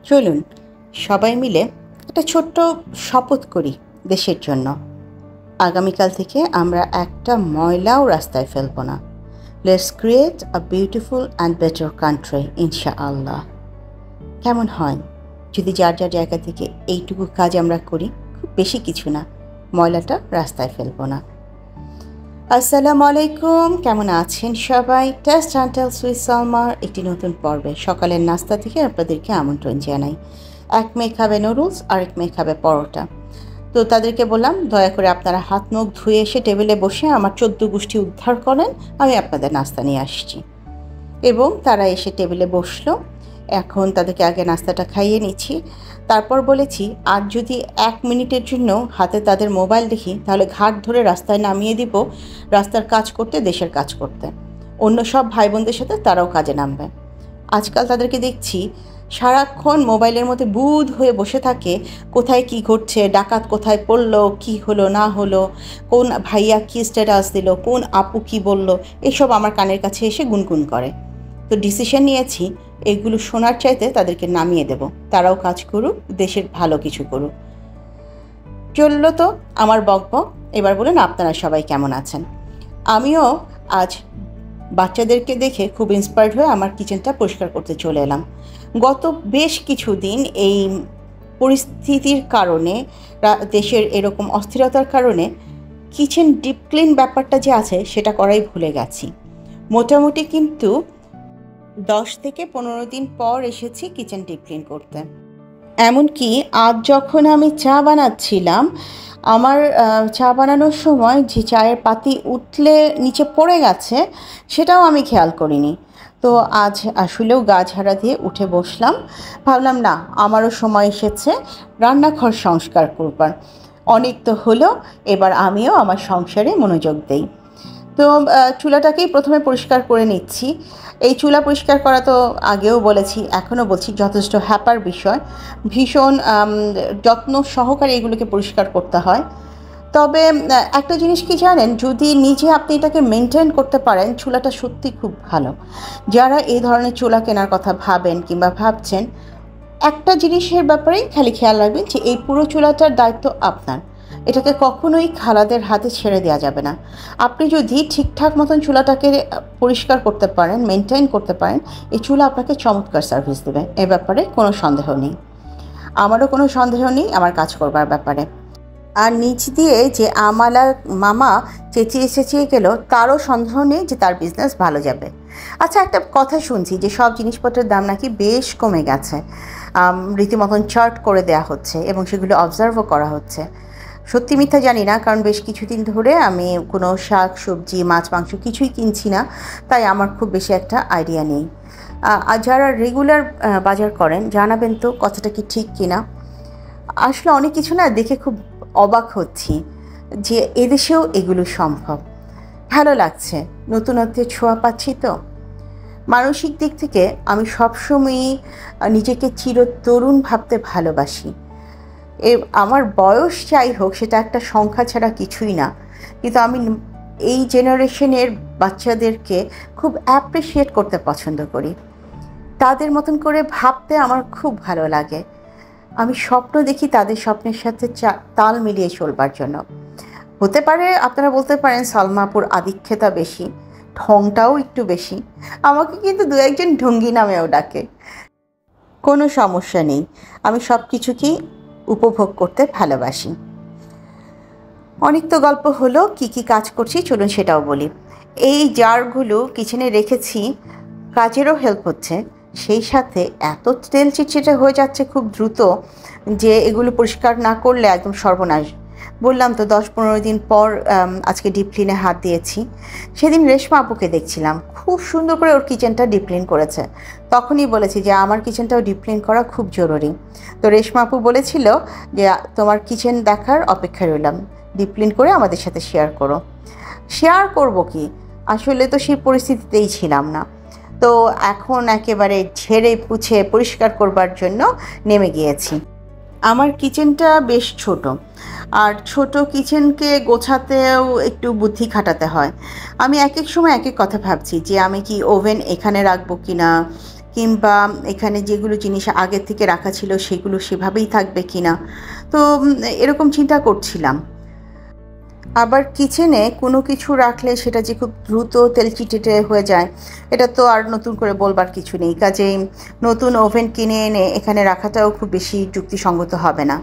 চলুন সবাই মিলে একটা ছোট্ট শপথ করি দেশের জন্য। আগামীকাল থেকে আমরা একটা ময়লাও রাস্তায় ফেলব না। Let's create a beautiful and better country, ইনশাআল্লাহ। কেমন হয় যদি যার যার জায়গা থেকে এইটুকু কাজ আমরা করি? খুব বেশি কিছু না, ময়লাটা রাস্তায় ফেলব না। আসসালামু আলাইকুম, কেমন আছেন সবাই? টেস্ট অ্যান্ড টেলস উইথ সালমার একটি নতুন পর্বে সকালের নাস্তা থেকে আপনাদেরকে আমন্ত্রণ জানাই। এক মেয়ে খাবে নুডলস, আরেক মেয়ে খাবে পরোটা। তো তাদেরকে বললাম, দয়া করে আপনারা হাত মুখ ধুয়ে এসে টেবিলে বসে আমার 14 গোষ্ঠী উদ্ধার করেন, আমি আপনাদের নাস্তা নিয়ে আসছি। এবং তারা এসে টেবিলে বসলো। এখন তাদেরকে আগে নাস্তাটা খাইয়ে নিচ্ছি। তারপর বলেছি, আর যদি 1 মিনিটের জন্য হাতে তাদের মোবাইল দেখি তাহলে ঘাট ধরে রাস্তায় নামিয়ে দিব, রাস্তার কাজ করতে, দেশের কাজ করতে। অন্য সব ভাই বোনদের সাথে তারাও কাজে নামবে। আজকাল তাদেরকে দেখছি সারাক্ষণ মোবাইলের মধ্যে বুঁদ হয়ে বসে থাকে। কোথায় কি ঘটছে, ডাকাত কোথায় পড়লো, কি হলো না হলো, কোন ভাইয়া কী স্ট্যাটাস দিল, কোন আপু কি বলল, এসব আমার কানের কাছে এসে গুনগুন করে। তো ডিসিশন নিয়েছি, এগুলো শোনার চাইতে তাদেরকে নামিয়ে দেব, তারাও কাজ করুক, দেশের ভালো কিছু করুক। চললো তো আমার বকবক। এবার বলুন আপনারা সবাই কেমন আছেন? আমিও আজ বাচ্চাদেরকে দেখে খুব ইন্সপায়ার্ড হয়ে আমার কিচেনটা পরিষ্কার করতে চলে এলাম। গত বেশ কিছুদিন এই পরিস্থিতির কারণে, দেশের এরকম অস্থিরতার কারণে কিচেন ডিপ ক্লিন ব্যাপারটা যে আছে সেটা করাই ভুলে গেছি। মোটামুটি কিন্তু 10 থেকে 15 দিন পর এসেছি কিচেন ডিপ ক্লিন করতে। এমনকি আজ যখন আমি চা বানাচ্ছিলাম, আমার চা বানানোর সময় যে চায়ের পাতি উঠলে নিচে পড়ে গেছে সেটাও আমি খেয়াল করিনি। তো আজ আসলেও গা ঝাড়া দিয়ে উঠে বসলাম, ভাবলাম না, আমারও সময় এসেছে রান্নাঘর সংস্কার করবার। অনেক তো হলো, এবার আমিও আমার সংসারে মনোযোগ দেই। তো চুলাটাকেই প্রথমে পরিষ্কার করে নিচ্ছি। এই চুলা পরিষ্কার করা তো আগেও বলেছি, এখনও বলছি, যথেষ্ট হ্যাপার বিষয়। ভীষণ যত্ন সহকারে এগুলোকে পরিষ্কার করতে হয়। তবে একটা জিনিস কি জানেন, যদি নিজে আপনি এটাকে মেনটেন করতে পারেন, চুলাটা সত্যি খুব ভালো। যারা এই ধরনের চুলা কেনার কথা ভাবেন কিংবা ভাবছেন, একটা জিনিসের ব্যাপারেই খালি খেয়াল রাখবেন যে এই পুরো চুলাটার দায়িত্ব আপনার। এটাকে কখনোই খালাদের হাতে ছেড়ে দেওয়া যাবে না। আপনি যদি ঠিকঠাক মতন চুলাটাকে পরিষ্কার করতে পারেন, মেনটেন করতে পারেন, এই চুলা আপনাকে চমৎকার সার্ভিস দেবে, এ ব্যাপারে কোনো সন্দেহ নেই। আমারও কোনো সন্দেহ নেই আমার কাজ করবার ব্যাপারে। আর নিচ দিয়ে যে মামা চেঁচিয়ে চেঁচিয়ে গেল, তারও সন্দেহ নেই যে তার বিজনেস ভালো যাবে। আচ্ছা, একটা কথা শুনছি যে সব জিনিসপত্রের দাম নাকি বেশ কমে গেছে, রীতিমতন চার্ট করে দেয়া হচ্ছে এবং সেগুলো অবজার্ভও করা হচ্ছে। সত্যি মিথ্যা জানি না, কারণ বেশ কিছুদিন ধরে আমি কোনো শাক সবজি মাছ মাংস কিছুই কিনছি না, তাই আমার খুব বেশি একটা আইডিয়া নেই। আর যারা রেগুলার বাজার করেন জানাবেন তো কথাটা কি ঠিক কিনা। আসলে অনেক কিছু না দেখে খুব অবাক হচ্ছি যে এদেশেও এগুলো সম্ভব। ভালো লাগছে, নতুনত্বের ছোঁয়া পাচ্ছি। তো মানসিক দিক থেকে আমি সবসময়ই নিজেকে চিরতরুণ ভাবতে ভালোবাসি। আমার বয়স যাই হোক, সেটা একটা সংখ্যা ছাড়া কিছুই না, কিন্তু আমি এই জেনারেশনের বাচ্চাদেরকে খুব অ্যাপ্রিসিয়েট করতে পছন্দ করি। তাদের মতন করে ভাবতে আমার খুব ভালো লাগে। আমি স্বপ্ন দেখি তাদের স্বপ্নের সাথে তাল মিলিয়ে চলবার জন্য। হতে পারে আপনারা বলতে পারেন সালমাপুর আদিক্ষেতা বেশি, ঢংটাও একটু বেশি। আমাকে কিন্তু 2-1 জন ঢঙ্গি নামেও ডাকে। কোনো সমস্যা নেই, আমি সব কিছুকেই উপভোগ করতে ভালোবাসি। অনেক তো গল্প হলো, কি কি কাজ করছি চলুন সেটাও বলি। এই জারগুলো কিচেনে রেখেছি, কাজেরও হেল্প হচ্ছে, সেই সাথে এত তেল চিটচিটে হয়ে যাচ্ছে খুব দ্রুত যে এগুলো পরিষ্কার না করলে একদম সর্বনাশ। বললাম তো 10-15 দিন পর আজকে ডিপ ক্লিনে হাত দিয়েছি। সেদিন রেশমা আপুকে দেখছিলাম, খুব সুন্দর করে ওর কিচেনটা ডিপ ক্লিন করেছে। তখনই বলেছি যে আমার কিচেনটাও ডিপ ক্লিন করা খুব জরুরি। তো রেশমা আপু বলেছিল যে তোমার কিচেন দেখার অপেক্ষা রইলাম, ডিপ ক্লিন করে আমাদের সাথে শেয়ার করো। শেয়ার করব কি, আসলে তো সেই পরিস্থিতিতেই ছিলাম না। তো এখন একেবারে ঝেড়ে পুছে পরিষ্কার করবার জন্য নেমে গিয়েছি। আমার কিচেনটা বেশ ছোট, আর ছোট কিচেনকে গোছাতেও একটু বুদ্ধি খাটাতে হয়। আমি এক এক সময় এক এক কথা ভাবছি যে আমি কি ওভেন এখানে রাখবো কি না, কিংবা এখানে যেগুলো জিনিস আগে থেকে রাখা ছিল সেগুলো সেভাবেই থাকবে কিনা। তো এরকম চিন্তা করছিলাম। আবার কিচেনে কোনো কিছু রাখলে সেটা যে খুব দ্রুত তেলচিটে হয়ে যায়, এটা তো আর নতুন করে বলবার কিছু নেই। কাজেই নতুন ওভেন কিনে এনে এখানে রাখাটাও খুব বেশি যুক্তিসঙ্গত হবে না।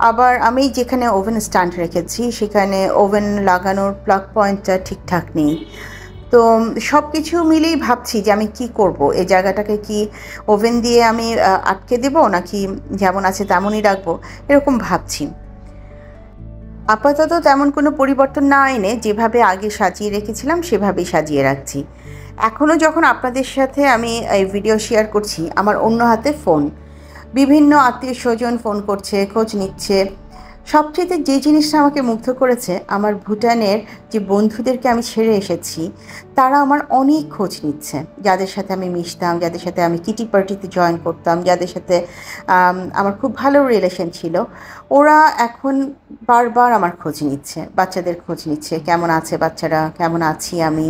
আবার আমি যেখানে ওভেন স্ট্যান্ড রেখেছি সেখানে ওভেন লাগানোর প্লাগ পয়েন্টটা ঠিকঠাক নেই। তো সব কিছু মিলেই ভাবছি যে আমি কি করব, এই জায়গাটাকে কি ওভেন দিয়ে আমি আটকে দেবো নাকি যেমন আছে তেমনই রাখবো, এরকম ভাবছি। আপাতত তেমন কোনো পরিবর্তন না এনে যেভাবে আগে সাজিয়ে রেখেছিলাম সেভাবেই সাজিয়ে রাখছি। এখনও যখন আপনাদের সাথে আমি এই ভিডিও শেয়ার করছি, আমার অন্য হাতে ফোন, বিভিন্ন আত্মীয় স্বজন ফোন করছে, খোঁজ নিচ্ছে। সবচেয়ে যে জিনিসটা আমাকে মুগ্ধ করেছে, আমার ভুটানের যে বন্ধুদেরকে আমি ছেড়ে এসেছি তারা আমার অনেক খোঁজ নিচ্ছে। যাদের সাথে আমি মিশতাম, যাদের সাথে আমি কিটি পার্টিতে জয়েন করতাম, যাদের সাথে আমার খুব ভালো রিলেশন ছিল, ওরা এখন বারবার আমার খোঁজ নিচ্ছে, বাচ্চাদের খোঁজ নিচ্ছে, কেমন আছে বাচ্চারা, কেমন আছি আমি,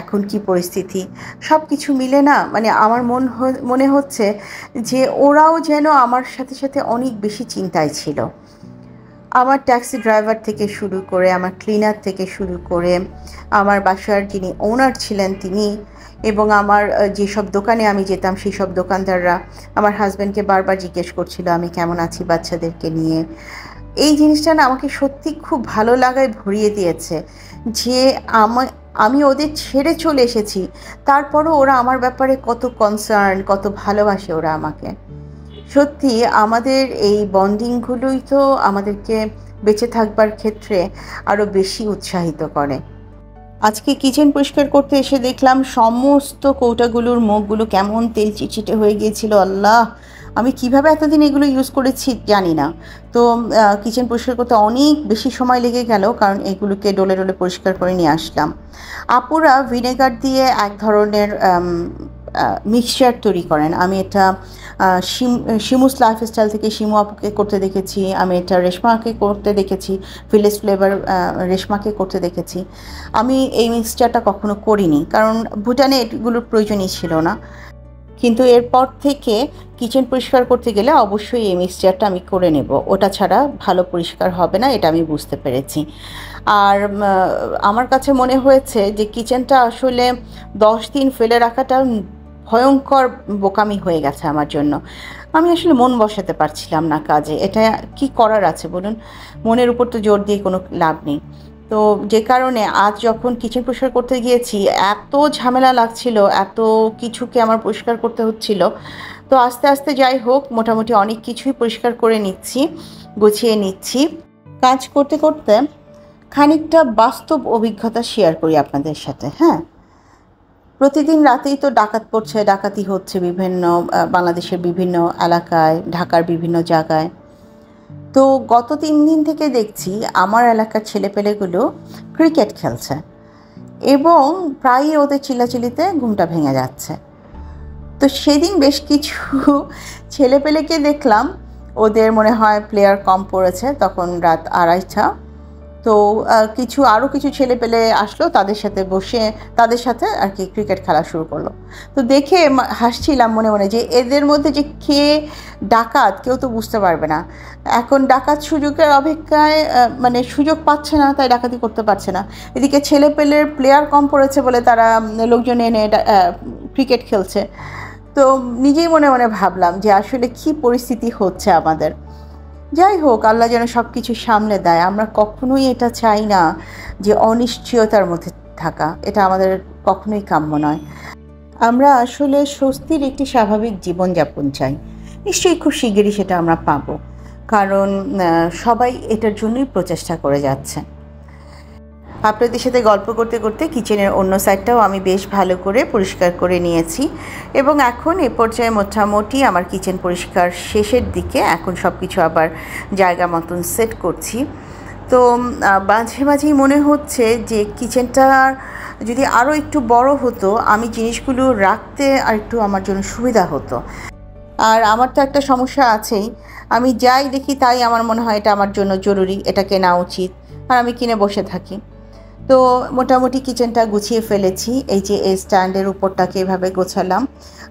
এখন কি পরিস্থিতি। সব কিছু মিলে না মানে আমার মনে হচ্ছে যে ওরাও যেন আমার সাথে সাথে অনেক বেশি চিন্তায় ছিল। আমার ট্যাক্সি ড্রাইভার থেকে শুরু করে, আমার ক্লিনার থেকে শুরু করে, আমার বাসার যিনি ওনার ছিলেন তিনি, এবং আমার যেসব দোকানে আমি যেতাম সেই সব দোকানদাররা আমার হাজব্যান্ডকে বারবার জিজ্ঞেস করছিল আমি কেমন আছি বাচ্চাদেরকে নিয়ে। এই জিনিসটা না আমাকে সত্যি খুব ভালো লাগায় ভরিয়ে দিয়েছে যে আমি ওদের ছেড়ে চলে এসেছি, তারপরও ওরা আমার ব্যাপারে কত কনসার্ন, কত ভালোবাসে ওরা আমাকে। সত্যি আমাদের এই বন্ডিংগুলোই তো আমাদেরকে বেঁচে থাকবার ক্ষেত্রে আরও বেশি উৎসাহিত করে। আজকে কিচেন পরিষ্কার করতে এসে দেখলাম সমস্ত কৌটাগুলোর মুখগুলো কেমন তেল চিটচিটে হয়ে গিয়েছিল। আল্লাহ, আমি কিভাবে এতদিন এগুলো ইউজ করেছি জানি না। তো কিচেন পরিষ্কার করতে অনেক বেশি সময় লেগে গেল, কারণ এগুলোকে ডলে ডলে পরিষ্কার করে নিয়ে আসলাম। আপুরা ভিনেগার দিয়ে এক ধরনের মিক্সচার তৈরি করেন। আমি এটা শিমুস লাইফস্টাইল থেকে শিমু আপুকে করতে দেখেছি, আমি এটা রেশমাকে করতে দেখেছি, ভিলেজ ফ্লেভার রেশমাকে করতে দেখেছি। আমি এই মিক্সচারটা কখনো করিনি, কারণ ভুটানে এগুলোর প্রয়োজনই ছিল না। কিন্তু এরপর থেকে কিচেন পরিষ্কার করতে গেলে অবশ্যই এই মিক্সচারটা আমি করে নেব, ওটা ছাড়া ভালো পরিষ্কার হবে না, এটা আমি বুঝতে পেরেছি। আর আমার কাছে মনে হয়েছে যে কিচেনটা আসলে 10 দিন ফেলে রাখাটা ভয়ঙ্কর বোকামি হয়ে গেছে আমার জন্য। আমি আসলে মন বসাতে পারছিলাম না কাজে। এটা কি করার আছে বলুন, মনের উপর তো জোর দিয়ে কোনো লাভ নেই। তো যে কারণে আজ যখন কিচেন পরিষ্কার করতে গিয়েছি এত ঝামেলা লাগছিল, এত কিছুকে আমার পরিষ্কার করতে হচ্ছিল। তো আস্তে আস্তে যাই হোক মোটামুটি অনেক কিছুই পরিষ্কার করে নিচ্ছি, গুছিয়ে নিচ্ছি। কাজ করতে করতে খানিকটা বাস্তব অভিজ্ঞতা শেয়ার করি আপনাদের সাথে। হ্যাঁ, প্রতিদিন রাতেই তো ডাকাত পড়ছে, ডাকাতি হচ্ছে বিভিন্ন বাংলাদেশের বিভিন্ন এলাকায়, ঢাকার বিভিন্ন জায়গায়। তো গত 3 দিন থেকে দেখছি আমার এলাকার ছেলেপেলেগুলো ক্রিকেট খেলছে এবং প্রায়ই ওদের চিল্লাচিল্লিতে ঘুমটা ভেঙে যাচ্ছে। তো সেদিন বেশ কিছু ছেলেপেলেকে দেখলাম, ওদের মনে হয় প্লেয়ার কম পড়েছে, তখন রাত 2:30টা। তো আরও কিছু ছেলেপেলে আসলো, তাদের সাথে বসে তাদের সাথে আর কি ক্রিকেট খেলা শুরু করলো। তো দেখে হাসছিলাম মনে মনে যে এদের মধ্যে যে কে ডাকাত কেউ তো বুঝতে পারবে না। এখন ডাকাত সুযোগের অপেক্ষায় মানে সুযোগ পাচ্ছে না, তাই ডাকাতি করতে পারছে না। এদিকে ছেলেপেলের প্লেয়ার কম পড়েছে বলে তারা লোকজন এনে ক্রিকেট খেলছে। তো নিজেই মনে মনে ভাবলাম যে আসলে কি পরিস্থিতি হচ্ছে আমাদের। যাই হোক, আল্লাহ যেন সব কিছু সামলে দেয়। আমরা কখনোই এটা চাই না যে অনিশ্চয়তার মধ্যে থাকা, এটা আমাদের কখনোই কাম্য নয়। আমরা আসলে স্বস্তির একটি স্বাভাবিক জীবনযাপন চাই। নিশ্চয়ই খুব শিগগিরই সেটা আমরা পাবো, কারণ সবাই এটার জন্যই প্রচেষ্টা করে যাচ্ছে। আপনাদের সাথে গল্প করতে করতে কিচেনের অন্য সাইডটাও আমি বেশ ভালো করে পরিষ্কার করে নিয়েছি এবং এখন এ পর্যায়ে মোটামুটি আমার কিচেন পরিষ্কার শেষের দিকে। এখন সব কিছু আবার জায়গা মতন সেট করছি। তো মাঝে মাঝেই মনে হচ্ছে যে কিচেনটা যদি আরও একটু বড় হতো, আমি জিনিসগুলো রাখতে আর একটু আমার জন্য সুবিধা হতো। আর আমার তো একটা সমস্যা আছেই, আমি যাই দেখি তাই আমার মনে হয় এটা আমার জন্য জরুরি, এটা কেনা উচিত, আর আমি কিনে বসে থাকি। তো মোটামুটি কিচেনটা গুছিয়ে ফেলেছি। এই যে এই স্ট্যান্ডের উপরটাকে এভাবে গোছালাম।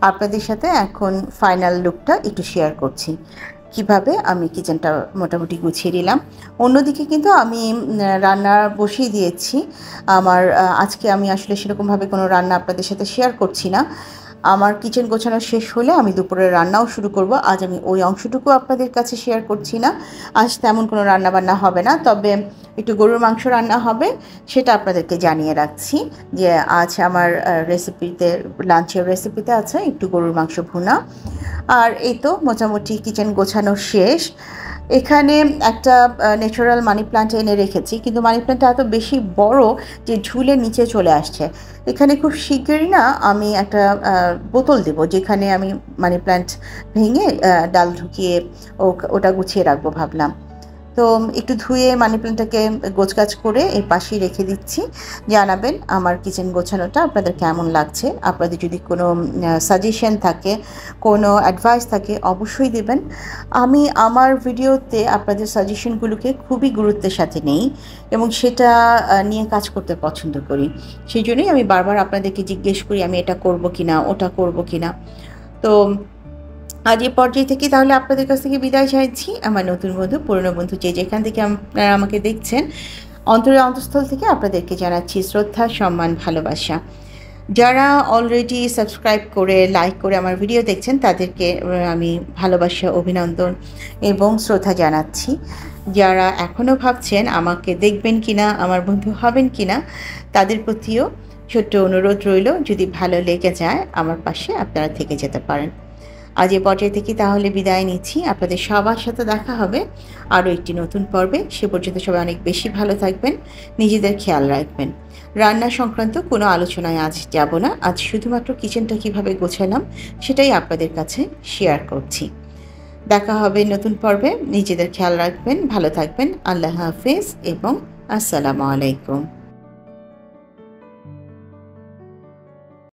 আপনাদের সাথে এখন ফাইনাল লুকটা একটু শেয়ার করছি কিভাবে আমি কিচেনটা মোটামুটি গুছিয়ে নিলাম। অন্যদিকে কিন্তু আমি রান্না বসিয়ে দিয়েছি আমার। আজকে আমি আসলে সেরকমভাবে কোনো রান্না আপনাদের সাথে শেয়ার করছি না। আমার কিচেন গোছানো শেষ হলে আমি দুপুরে রান্নাও শুরু করব। আজ আমি ওই অংশটুকু আপনাদের কাছে শেয়ার করছি না। আজ তেমন কোনো রান্নাবান্না হবে না, তবে একটু গরুর মাংস রান্না হবে, সেটা আপনাদেরকে জানিয়ে রাখছি যে আজ আমার রেসিপিতে, লাঞ্চের রেসিপিতে আছে একটু গরুর মাংস ভুনা। আর এই তো মোটামুটি কিচেন গোছানো শেষ। এখানে একটা ন্যাচারাল মানি প্ল্যান্ট এনে রেখেছি, কিন্তু মানি প্ল্যান্টটা এত বেশি বড় যে ঝুলে নিচে চলে আসছে। এখানে খুব শীঘ্রই না আমি একটা বোতল দেব, যেখানে আমি মানি প্ল্যান্ট ভেঙে ডাল ঢুকিয়ে ওটা গুছিয়ে রাখবো ভাবলাম। তো একটু ধুয়ে মানি প্ল্যান্টটাকে গোছগাছ করে এই পাশেই রেখে দিচ্ছি। জানাবেন আমার কিচেন গোছানোটা আপনাদের কেমন লাগছে। আপনাদের যদি কোনো সাজেশন থাকে, কোনো অ্যাডভাইস থাকে, অবশ্যই দেবেন। আমি আমার ভিডিওতে আপনাদের সাজেশনগুলোকে খুবই গুরুত্বের সাথে নেই এবং সেটা নিয়ে কাজ করতে পছন্দ করি। সেই জন্যই আমি বারবার আপনাদেরকে জিজ্ঞেস করি আমি এটা করব কিনা, ওটা করব কিনা। তো আজ এই পর্যায়ে থেকে তাহলে আপনাদের কাছ থেকে বিদায় চাইছি। আমার নতুন বন্ধু, পুরনো বন্ধু, যে যেখান থেকে আপনারা আমাকে দেখছেন, অন্তরের অন্তঃস্থল থেকে আপনাদেরকে জানাচ্ছি শ্রদ্ধা, সম্মান, ভালোবাসা। যারা অলরেডি সাবস্ক্রাইব করে, লাইক করে আমার ভিডিও দেখছেন, তাদেরকে আমি ভালোবাসা, অভিনন্দন এবং শ্রদ্ধা জানাচ্ছি। যারা এখনও ভাবছেন আমাকে দেখবেন কিনা, আমার বন্ধু হবেন কিনা, তাদের প্রতিও ছোট্ট অনুরোধ রইল, যদি ভালো লেগে যায় আমার পাশে আপনারা থেকে যেতে পারেন। আজ এ পর্যায়ে থেকে তাহলে বিদায় নিচ্ছি। আপনাদের সবার সাথে দেখা হবে আরও একটি নতুন পর্বে। সে পর্যন্ত সবাই অনেক বেশি ভালো থাকবেন, নিজেদের খেয়াল রাখবেন। রান্না সংক্রান্ত কোনো আলোচনায় আজ যাব না। আজ শুধুমাত্র কিচেনটা কীভাবে গোছালাম সেটাই আপনাদের কাছে শেয়ার করছি। দেখা হবে নতুন পর্বে। নিজেদের খেয়াল রাখবেন, ভালো থাকবেন। আল্লাহ হাফেজ এবং আসসালামু আলাইকুম।